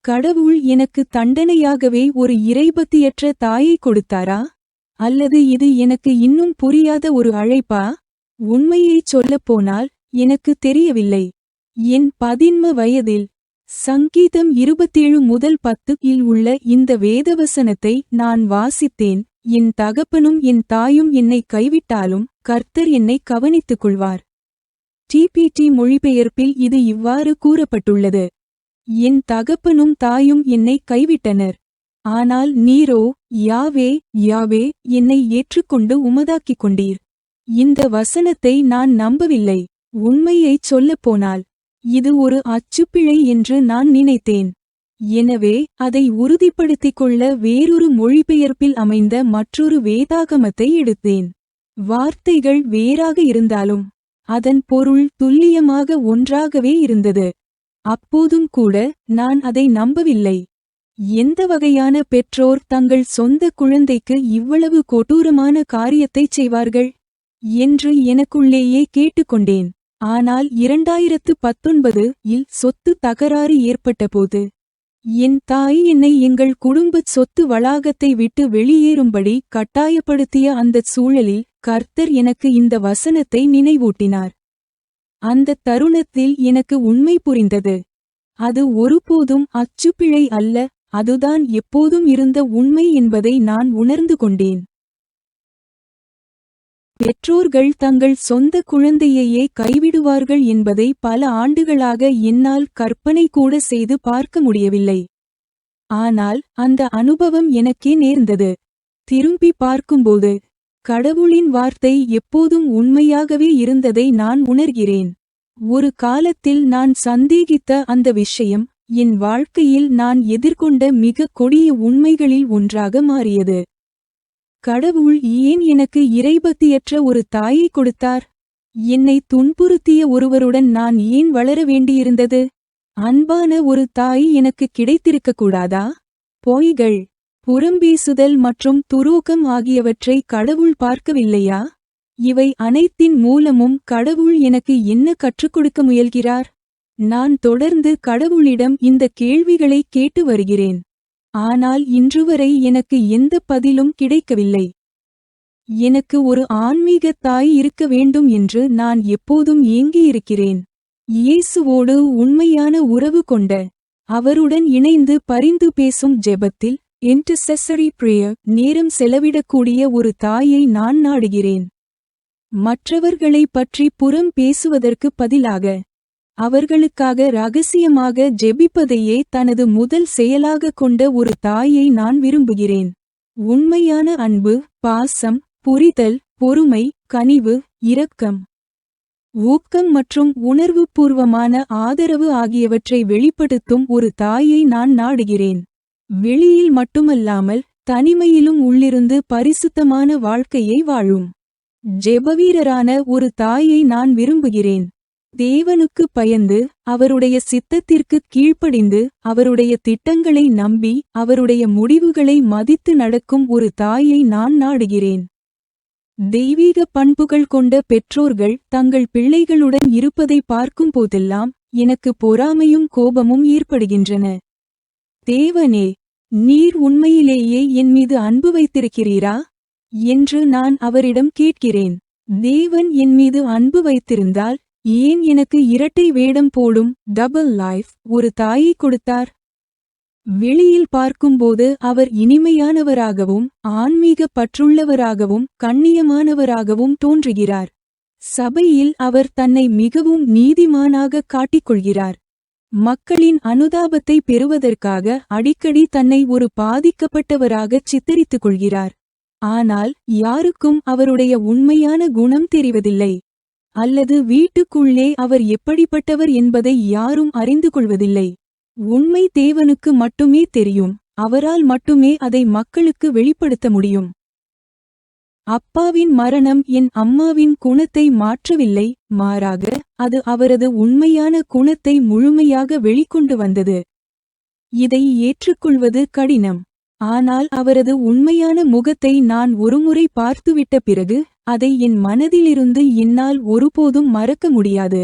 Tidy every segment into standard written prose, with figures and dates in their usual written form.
கடவுள் எனக்கு தண்டனையாகவே ஒரு இறைபக்தியற்ற தாயை கொடுத்தாரா? அல்லது இது எனக்கு இன்னும் புரியாத ஒரு அழைப்பா? உண்மையைச் சொல்லப்போனால் எனக்கு தெரியவில்லை. என் 11 வயதில் சங்கீதம் 27 முதல் 10 இல் உள்ள இந்த வேதவசனத்தை நான் வாசித்தேன். என் தகப்பனும் என் தாயும் என்னை கைவிட்டாலும் கர்த்தர் என்னை கவனித்துக் கொள்வார். டிபிடி மொழிபெயர்ப்பில் இது இவ்வாறு கூறப்பட்டுள்ளது: என் தகப்பனும் தாயும் என்னை கைவிட்டனர். ஆனால் நீரோ, யாவே யாவே, என்னை ஏற்றுக்கொண்டு உமதாக்கிக் கொண்டீர். இந்த வசனத்தை நான் நம்பவில்லை. உண்மையைச் சொல்லப்போனால் இது ஒரு அச்சுப்பிழை என்று நான் நினைத்தேன். எனவே அதை உறுதிப்படுத்திக் கொள்ள வேறொரு மொழிபெயர்ப்பில் அமைந்த மற்றொரு வேதாகமத்தை எடுத்தேன். வார்த்தைகள் வேறாக இருந்தாலும் அதன் பொருள் துல்லியமாக ஒன்றாகவே இருந்தது. அப்போதும் கூட நான் அதை நம்பவில்லை. எந்த வகையான பெற்றோர் தங்கள் சொந்த குழந்தைக்கு இவ்வளவு கொடூரமான காரியத்தைச் செய்வார்கள் என்று எனக்குள்ளேயே கேட்டுக்கொண்டேன். ஆனால் 2019 இல் சொத்து தகராறு ஏற்பட்டபோது என் தாய் என்னை எங்கள் குடும்பச் சொத்து வளாகத்தை விட்டு வெளியேறும்படி கட்டாயப்படுத்திய அந்தச் சூழலில் கர்த்தர் எனக்கு இந்த வசனத்தை நினைவூட்டினார். அந்தத் தருணத்தில் எனக்கு உண்மை புரிந்தது. அது ஒருபோதும் அச்சுப்பிழை அல்ல, அதுதான் எப்போதும் இருந்த உண்மை என்பதை நான் உணர்ந்து கொண்டேன். பெற்றோர்கள் தங்கள் சொந்த குழந்தையையே கைவிடுவார்கள் என்பதை பல ஆண்டுகளாக என்னால் கற்பனை கூட செய்து பார்க்க முடியவில்லை. ஆனால் அந்த அனுபவம் எனக்கே நேர்ந்தது. திரும்பி பார்க்கும்போது கடவுளின் வார்த்தை எப்போதும் உண்மையாகவே இருந்ததை நான் உணர்கிறேன். ஒரு காலத்தில் நான் சந்தேகித்த அந்த விஷயம் என் வாழ்க்கையில் நான் எதிர்கொண்ட மிக கொடிய உண்மைகளில் ஒன்றாக மாறியது. கடவுள் ஏன் எனக்கு இறைபக்தியற்ற ஒரு தாயை கொடுத்தார்? என்னை துன்புறுத்திய ஒருவருடன் நான் ஏன் வளர வேண்டியிருந்தது? அன்பான ஒரு தாய் எனக்கு கிடைத்திருக்கக்கூடாதா? பொய்கள், புறம்பேசுதல் மற்றும் துரோகம் ஆகியவற்றை கடவுள் பார்க்கவில்லையா? இவை அனைத்தின் மூலமும் கடவுள் எனக்கு என்ன கற்றுக் கொடுக்க முயல்கிறார்? நான் தொடர்ந்து கடவுளிடம் இந்த கேள்விகளை கேட்டு வருகிறேன். ஆனால் இன்றுவரை எனக்கு எந்த பதிலும் கிடைக்கவில்லை. எனக்கு ஒரு ஆன்மீக தாய் இருக்க வேண்டும் என்று நான் எப்போதும் ஏங்கியிருக்கிறேன். இயேசுவோடு உண்மையான உறவு கொண்ட, அவருடன் இணைந்து பரிந்து பேசும் ஜெபத்தில் இன்டர்செசரி பிரேயர் நேரம் செலவிடக்கூடிய ஒரு தாயை நான் நாடுகிறேன். மற்றவர்களைப் பற்றி புறம் பேசுவதற்கு பதிலாக அவர்களுக்காக இரகசியமாக ஜெபிப்பதையே தனது முதல் செயலாக கொண்ட ஒரு தாயை நான் விரும்புகிறேன். உண்மையான அன்பு, பாசம், புரிதல், பொறுமை, கனிவு, இரக்கம், ஊக்கம் மற்றும் உணர்வுபூர்வமான ஆதரவு ஆகியவற்றை வெளிப்படுத்தும் ஒரு தாயை நான் நாடுகிறேன். வெளியில் மட்டுமல்லாமல் தனிமையிலும் உள்ளிருந்து பரிசுத்தமான வாழ்க்கையை வாழும் ஜெபவீரரான ஒரு தாயை நான் விரும்புகிறேன். தேவனுக்கு பயந்து, அவருடைய சித்தத்திற்கு கீழ்ப்படிந்து, அவருடைய திட்டங்களை நம்பி, அவருடைய முடிவுகளை மதித்து நடக்கும் ஒரு தாயை நான் நாடுகிறேன். தெய்வீக பண்புகள் கொண்ட பெற்றோர்கள் தங்கள் பிள்ளைகளுடன் இருப்பதை பார்க்கும் போதெல்லாம் எனக்கு பொறாமையும் கோபமும் ஏற்படுகின்றன. தேவனே, நீர் உண்மையிலேயே என் மீது அன்பு வைத்திருக்கிறீரா என்று நான் அவரிடம் கேட்கிறேன். தேவன் என் மீது அன்பு வைத்திருந்தால் ஏன் எனக்கு இரட்டை வேடம் போடும் டபுள் லைஃப் ஒரு தாயை கொடுத்தார்? வெளியில் பார்க்கும்போது அவர் இனிமையானவராகவும் ஆன்மீக பற்றுள்ளவராகவும் கண்ணியமானவராகவும் தோன்றுகிறார். சபையில் அவர் தன்னை மிகவும் நீதிமானாக காட்டிக்கொள்கிறார். மக்களின் அனுதாபத்தை பெறுவதற்காக அடிக்கடி தன்னை ஒரு பாதிக்கப்பட்டவராக சித்தரித்துக் கொள்கிறார். ஆனால் யாருக்கும் அவருடைய உண்மையான குணம் தெரிவதில்லை. அல்லது வீட்டுக்குள்ளே அவர் எப்படிப்பட்டவர் என்பதை யாரும் அறிந்து கொள்வதில்லை. உண்மை தேவனுக்கு மட்டுமே தெரியும். அவரால் மட்டுமே அதை மக்களுக்கு வெளிப்படுத்த முடியும். அப்பாவின் மரணம் என் அம்மாவின் குணத்தை மாற்றவில்லை, மாறாக அது அவரது உண்மையான குணத்தை முழுமையாக வெளிக்கொண்டு வந்தது. இதை ஏற்றுக்கொள்வது கடினம். ஆனால் அவரது உண்மையான முகத்தை நான் ஒருமுறை பார்த்துவிட்ட பிறகு அதை என் மனதிலிருந்து என்னால் ஒருபோதும் மறக்க முடியாது.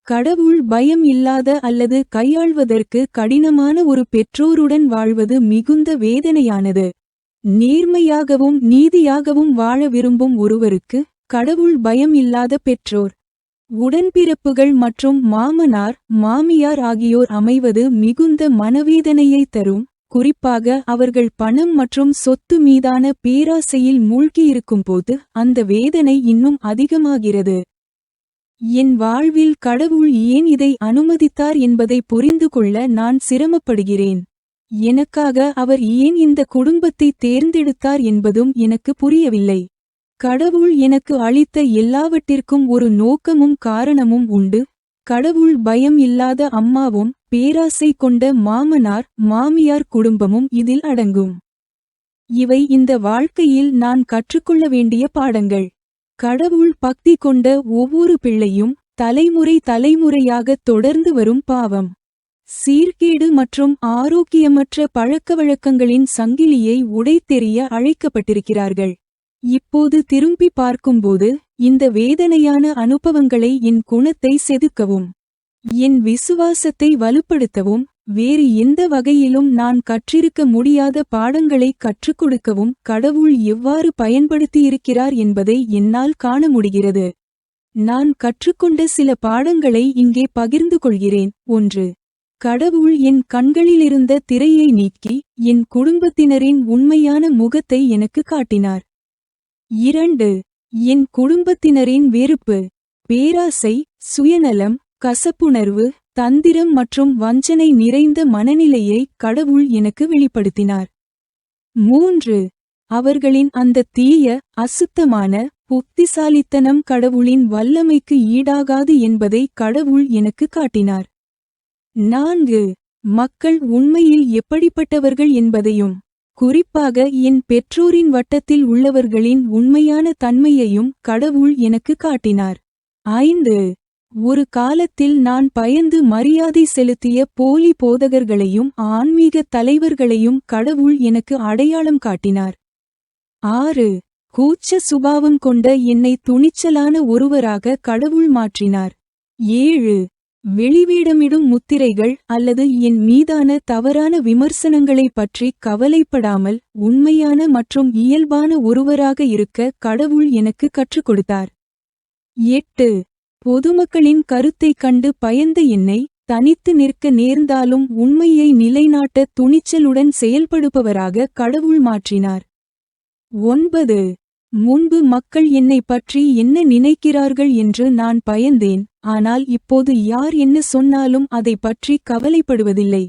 கடவுள் பயம் இல்லாத அல்லது கையாள்வதற்கு கடினமான ஒரு பெற்றோருடன் வாழ்வது மிகுந்த வேதனையானது. நேர்மையாகவும் நீதியாகவும் வாழ விரும்பும் ஒருவருக்கு கடவுள் பயம் இல்லாத பெற்றோர், உடன்பிறப்புகள் மற்றும் மாமனார் மாமியார் ஆகியோர் அமைவது மிகுந்த மனவேதனையை தரும். குறிப்பாக அவர்கள் பணம் மற்றும் சொத்து மீதான பேராசையில் மூழ்கியிருக்கும்போது அந்த வேதனை இன்னும் அதிகமாகிறது. என் வாழ்வில் கடவுள் ஏன் இதை அனுமதித்தார் என்பதை புரிந்து கொள்ள நான் சிரமப்படுகிறேன். எனக்காக அவர் ஏன் இந்த குடும்பத்தை தேர்ந்தெடுத்தார் என்பதும் எனக்கு புரியவில்லை. கடவுள் எனக்கு அளித்த எல்லாவற்றிற்கும் ஒரு நோக்கமும் காரணமும் உண்டு. கடவுள் பயம் இல்லாத அம்மாவும் பேராசை கொண்ட மாமனார் மாமியார் குடும்பமும் இதில் அடங்கும். இவை இந்த வாழ்க்கையில் நான் கற்றுக்கொள்ள வேண்டிய பாடங்கள். கடவுள் பக்தி கொண்ட ஒவ்வொரு பிள்ளையும் தலைமுறை தலைமுறையாக தொடர்ந்து வரும் பாவம், சீர்கேடு மற்றும் ஆரோக்கியமற்ற பழக்கவழக்கங்களின் சங்கிலியை உடைத்தெறிய அழைக்கப்பட்டிருக்கிறார்கள். இப்போது திரும்பி பார்க்கும்போது இந்த வேதனையான அனுபவங்களை என் குணத்தை செதுக்கவும், என் விசுவாசத்தை வலுப்படுத்தவும், வேறு எந்த வகையிலும் நான் கற்றிருக்க முடியாத பாடங்களை கற்றுக் கொடுக்கவும் கடவுள் எவ்வாறு பயன்படுத்தியிருக்கிறார் என்பதை என்னால் காண முடிகிறது. நான் கற்றுக்கொண்ட சில பாடங்களை இங்கே பகிர்ந்து கொள்கிறேன். 1. கடவுள் என் கண்களிலிருந்த திரையை நீக்கி என் குடும்பத்தினரின் உண்மையான முகத்தை எனக்கு காட்டினார். 2. என் குடும்பத்தினரின் வெறுப்பு, பேராசை, சுயநலம், கசப்புணர்வு, தந்திரம் மற்றும் வஞ்சனை நிறைந்த மனநிலையை கடவுள் எனக்கு வெளிப்படுத்தினார். 3. அவர்களின் அந்த தீய அசுத்தமான புத்திசாலித்தனம் கடவுளின் வல்லமைக்கு ஈடாகாது என்பதை கடவுள் எனக்கு காட்டினார். 4. மக்கள் உண்மையில் எப்படிப்பட்டவர்கள் என்பதையும், குறிப்பாக என் பெற்றோரின் வட்டத்தில் உள்ளவர்களின் உண்மையான தன்மையையும் கடவுள் எனக்கு காட்டினார். 5. ஒரு காலத்தில் நான் பயந்து மரியாதை செலுத்திய போலி போதகர்களையும் ஆன்மீக தலைவர்களையும் கடவுள் எனக்கு அடையாளம் காட்டினார். 6. கூச்ச சுபாவம் கொண்ட என்னை துணிச்சலான ஒருவராக கடவுள் மாற்றினார். 7. வெளிவேடமிடும் முத்திரைகள் அல்லது என் மீதான தவறான விமர்சனங்களை பற்றி கவலைப்படாமல் உண்மையான மற்றும் இயல்பான ஒருவராக இருக்க கடவுள் எனக்கு கற்றுக் கொடுத்தார். 8. பொதுமக்களின் கருத்தைக் கண்டு பயந்த என்னை தனித்து நிற்க நேர்ந்தாலும் உண்மையை நிலைநாட்ட துணிச்சலுடன் செயல்படுபவராக கடவுள் மாற்றினார். 9. முன்பு மக்கள் என்னை பற்றி என்ன நினைக்கிறார்கள் என்று நான் பயந்தேன், ஆனால் இப்போது யார் என்ன சொன்னாலும் அதை பற்றி கவலைப்படுவதில்லை.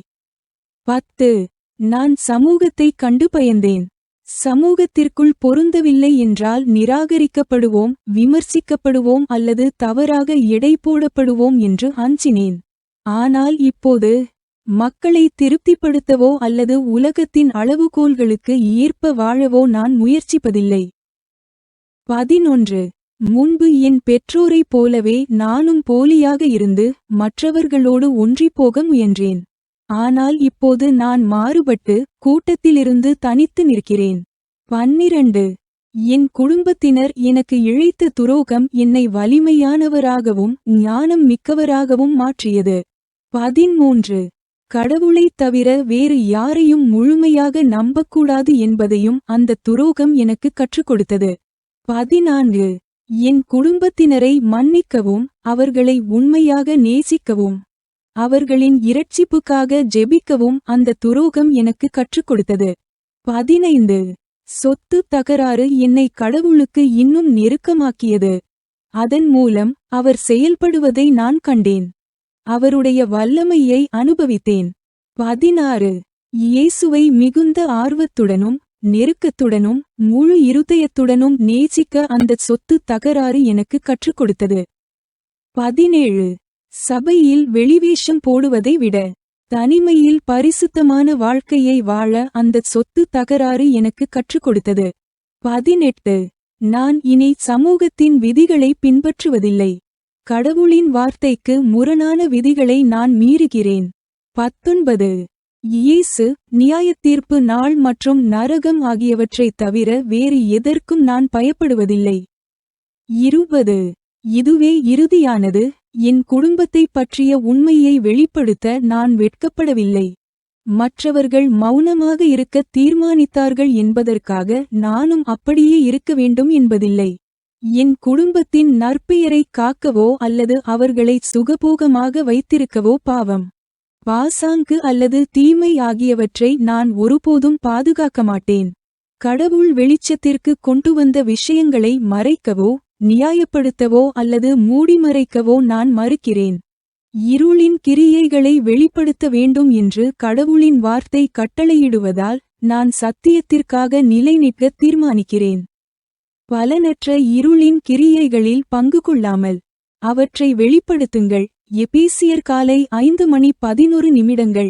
10. நான் சமூகத்தை கண்டு பயந்தேன். சமூகத்திற்குள் பொருந்தவில்லை என்றால் நிராகரிக்கப்படுவோம், விமர்சிக்கப்படுவோம் அல்லது தவறாக எடை போடப்படுவோம் என்று அஞ்சினேன். ஆனால் இப்போது மக்களை திருப்திப்படுத்தவோ அல்லது உலகத்தின் அளவுகோல்களுக்கு ஏற்ப வாழவோ நான் முயற்சிப்பதில்லை. 11. முன்பு என் பெற்றோரைப் போலவே நானும் போலியாக இருந்து மற்றவர்களோடு ஒன்றிப்போக முயன்றேன். ஆனால் இப்போது நான் மாறுபட்டு கூட்டத்திலிருந்து தனித்து நிற்கிறேன். 12. என் குடும்பத்தினர் எனக்கு இழைத்த துரோகம் என்னை வலிமையானவராகவும் ஞானம் மிக்கவராகவும் மாற்றியது. 13. கடவுளைத் தவிர வேறு யாரையும் முழுமையாக நம்பக்கூடாது என்பதையும் அந்த துரோகம் எனக்கு கற்றுக் கொடுத்தது. 14. என் குடும்பத்தினரை மன்னிக்கவும் அவர்களை உண்மையாக நேசிக்கவும் அவர்களின் இரட்சிப்புக்காக ஜெபிக்கவும் அந்த துரோகம் எனக்கு கற்றுக் கொடுத்தது. 15. சொத்து தகராறு என்னை கடவுளுக்கு இன்னும் நெருக்கமாக்கியது. அதன் மூலம் அவர் செயல்படுவதை நான் கண்டேன். அவருடைய வல்லமையை அனுபவித்தேன். 16. இயேசுவை மிகுந்த ஆர்வத்துடனும் நெருக்கத்துடனும் முழு இருதயத்துடனும் நேசிக்க அந்த சொத்து தகராறு எனக்கு கற்றுக் கொடுத்தது. 17. சபையில் வெளிவேஷம் போடுவதை விட தனிமையில் பரிசுத்தமான வாழ்க்கையை வாழ அந்த சொத்து தகராறு எனக்கு கற்றுக் கொடுத்தது. 18. நான் இனி சமூகத்தின் விதிகளை பின்பற்றுவதில்லை. கடவுளின் வார்த்தைக்கு முரணான விதிகளை நான் மீறுகிறேன். 19. இயேசு, நியாயத்தீர்ப்பு நாள் மற்றும் நரகம் ஆகியவற்றைத் தவிர வேறு எதற்கும் நான் பயப்படுவதில்லை. 20. இதுவே இறுதியானது, என் குடும்பத்தைப் பற்றிய உண்மையை வெளிப்படுத்த நான் வெட்கப்படவில்லை. மற்றவர்கள் மௌனமாக இருக்க தீர்மானித்தார்கள் என்பதற்காக நானும் அப்படியே இருக்க வேண்டும் என்பதில்லை. என் குடும்பத்தின் நற்பெயரைக் காக்கவோ அல்லது அவர்களை சுகபோகமாக வைத்திருக்கவோ பாவம், பாசாங்கு அல்லது தீமை ஆகியவற்றை நான் ஒருபோதும் பாதுகாக்க மாட்டேன். கடவுள் வெளிச்சத்திற்கு கொண்டுவந்த விஷயங்களை மறைக்கவோ நியாயப்படுத்தவோ அல்லது மூடிமறைக்கவோ நான் மறுக்கிறேன். இருளின் கிரியைகளை வெளிப்படுத்த வேண்டும் என்று கடவுளின் வார்த்தை கட்டளையிடுவதால் நான் சத்தியத்திற்காக நிலைநிற்க தீர்மானிக்கிறேன். பலனற்ற இருளின் கிரியைகளில் பங்கு கொள்ளாமல் அவற்றை வெளிப்படுத்துங்கள். எபேசியர் காலை 5:11